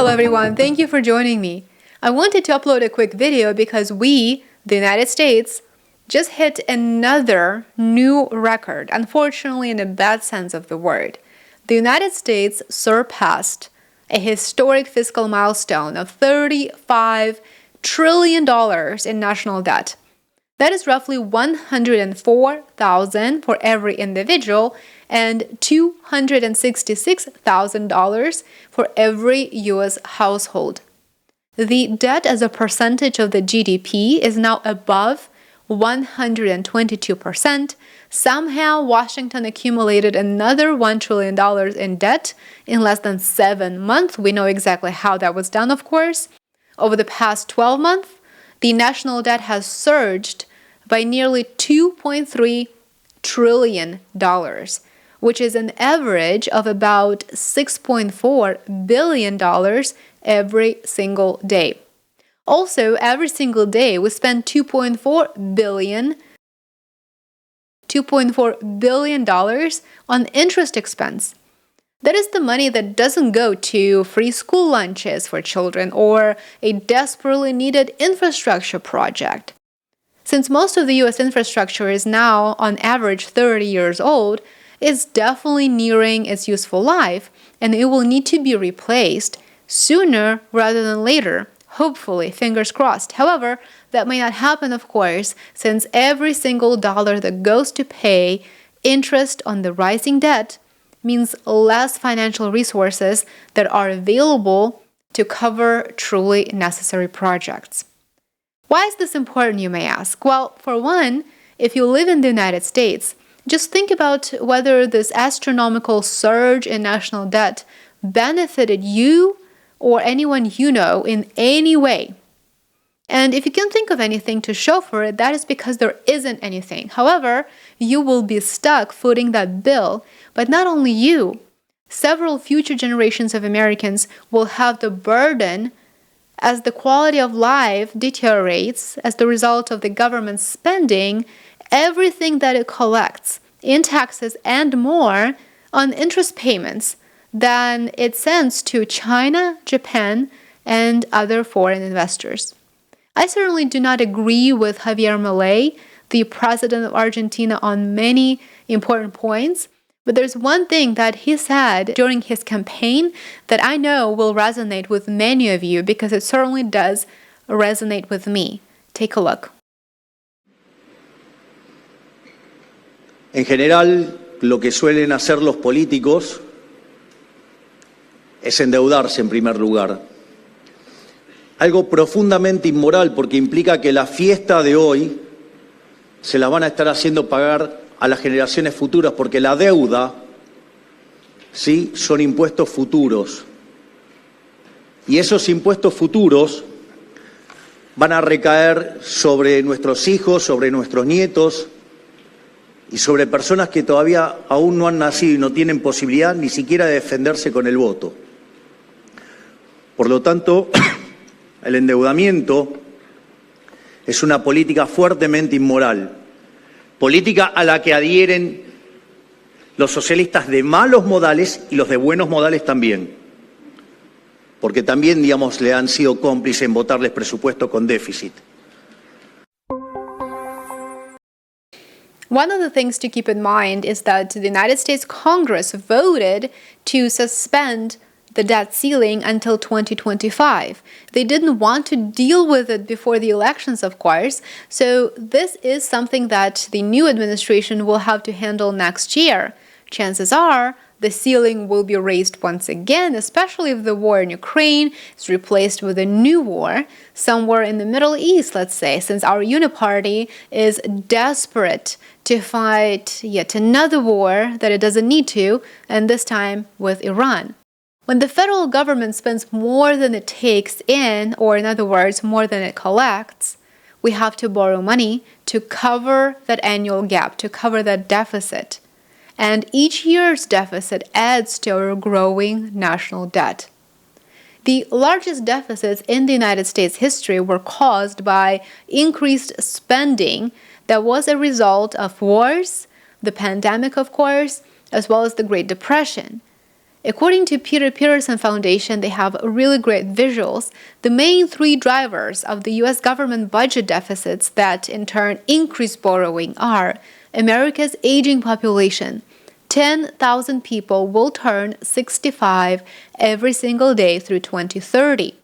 Hello everyone, thank you for joining me. I wanted to upload a quick video because we, the United States, just hit another new record, unfortunately in a bad sense of the word. The United States surpassed a historic fiscal milestone of $35 trillion in national debt. That is roughly $104,000 for every individual and $266,000 for every U.S. household. The debt as a percentage of the GDP is now above 122%. Somehow, Washington accumulated another $1 trillion in debt in less than 7 months. We know exactly how that was done, of course. Over the past 12 months, the national debt has surged by nearly $2.3 trillion, which is an average of about $6.4 billion every single day. Also, every single day we spend $2.4 billion on interest expense. That is the money that doesn't go to free school lunches for children or a desperately needed infrastructure project. Since most of the U.S. infrastructure is now, on average, 30 years old, it's definitely nearing its useful life, and it will need to be replaced sooner rather than later. Hopefully, fingers crossed. However, that may not happen, of course, since every single dollar that goes to pay interest on the rising debt means less financial resources that are available to cover truly necessary projects. Why is this important, you may ask? Well, for one, if you live in the United States, just think about whether this astronomical surge in national debt benefited you or anyone you know in any way. And if you can think of anything to show for it, that is because there isn't anything. However, you will be stuck footing that bill, but not only you. Several future generations of Americans will have the burden as the quality of life deteriorates as the result of the government spending everything that it collects in taxes and more on interest payments than it sends to China, Japan, and other foreign investors. I certainly do not agree with Javier Milei, the president of Argentina, on many important points, but there's one thing that he said during his campaign that I know will resonate with many of you because it certainly does resonate with me. Take a look. En general, lo que suelen hacer los políticos es endeudarse en primer lugar. Algo profundamente inmoral porque implica que la fiesta de hoy se la van a estar haciendo pagar a las generaciones futuras, porque la deuda, ¿sí?, son impuestos futuros. Y esos impuestos futuros van a recaer sobre nuestros hijos, sobre nuestros nietos y sobre personas que todavía aún no han nacido y no tienen posibilidad ni siquiera de defenderse con el voto. Por lo tanto, el endeudamiento es una política fuertemente inmoral. Política a la que adhieren los socialistas de malos modales y los de buenos modales también. Porque también, digamos, le han sido cómplices en votarles presupuesto con déficit. One of the things to keep in mind is that the United States Congress voted to suspend the debt ceiling until 2025. They didn't want to deal with it before the elections, of course, so this is something that the new administration will have to handle next year. Chances are the ceiling will be raised once again, especially if the war in Ukraine is replaced with a new war somewhere in the Middle East, let's say, since our uniparty is desperate to fight yet another war that it doesn't need to, and this time with Iran. When the federal government spends more than it takes in, or in other words, more than it collects, we have to borrow money to cover that annual gap, to cover that deficit. And each year's deficit adds to our growing national debt. The largest deficits in the United States history were caused by increased spending that was a result of wars, the pandemic, of course, as well as the Great Depression. According to Peter Peterson Foundation, they have really great visuals. The main three drivers of the US government budget deficits that in turn increase borrowing are America's aging population. 10,000 people will turn 65 every single day through 2030,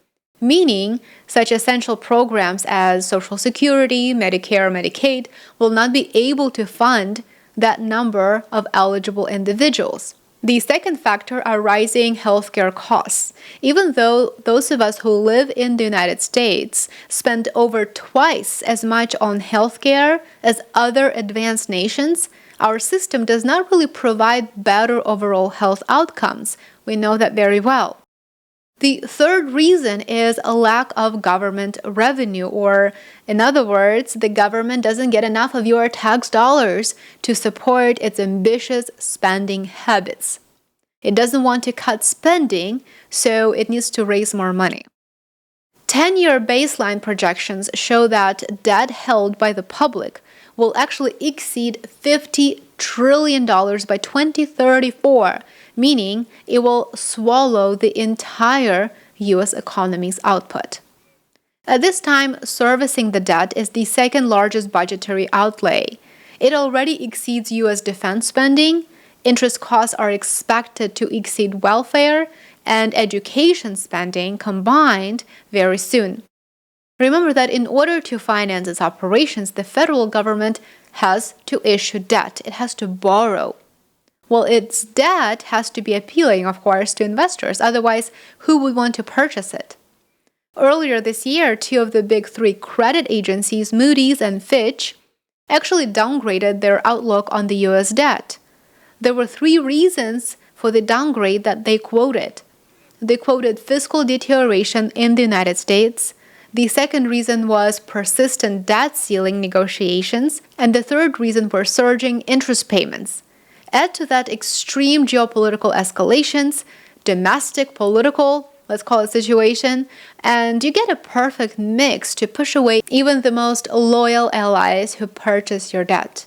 meaning such essential programs as Social Security, Medicare, Medicaid will not be able to fund that number of eligible individuals. The second factor are rising healthcare costs. Even though those of us who live in the United States spend over twice as much on healthcare as other advanced nations, our system does not really provide better overall health outcomes. We know that very well. The third reason is a lack of government revenue, or in other words, the government doesn't get enough of your tax dollars to support its ambitious spending habits. It doesn't want to cut spending, so it needs to raise more money. 10-year baseline projections show that debt held by the public will actually exceed $50 trillion by 2034, meaning it will swallow the entire US economy's output. At this time, servicing the debt is the second largest budgetary outlay. It already exceeds US defense spending. Interest costs are expected to exceed welfare and education spending combined very soon. Remember that in order to finance its operations, the federal government has to issue debt. It has to borrow. Well, its debt has to be appealing, of course, to investors. Otherwise, who would want to purchase it? Earlier this year, two of the big three credit agencies, Moody's and Fitch, actually downgraded their outlook on the US debt. There were three reasons for the downgrade that they quoted. They quoted fiscal deterioration in the United States. The second reason was persistent debt ceiling negotiations. And the third reason were surging interest payments. Add to that extreme geopolitical escalations, domestic political, let's call it situation, and you get a perfect mix to push away even the most loyal allies who purchase your debt.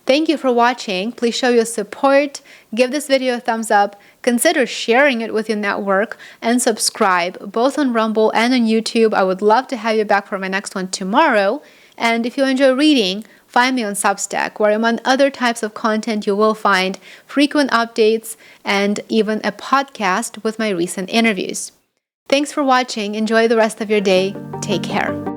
Thank you for watching. Please show your support, give this video a thumbs up, consider sharing it with your network, and subscribe both on Rumble and on YouTube. I would love to have you back for my next one tomorrow. And if you enjoy reading, find me on Substack, where among other types of content you will find frequent updates and even a podcast with my recent interviews. Thanks for watching. Enjoy the rest of your day. Take care.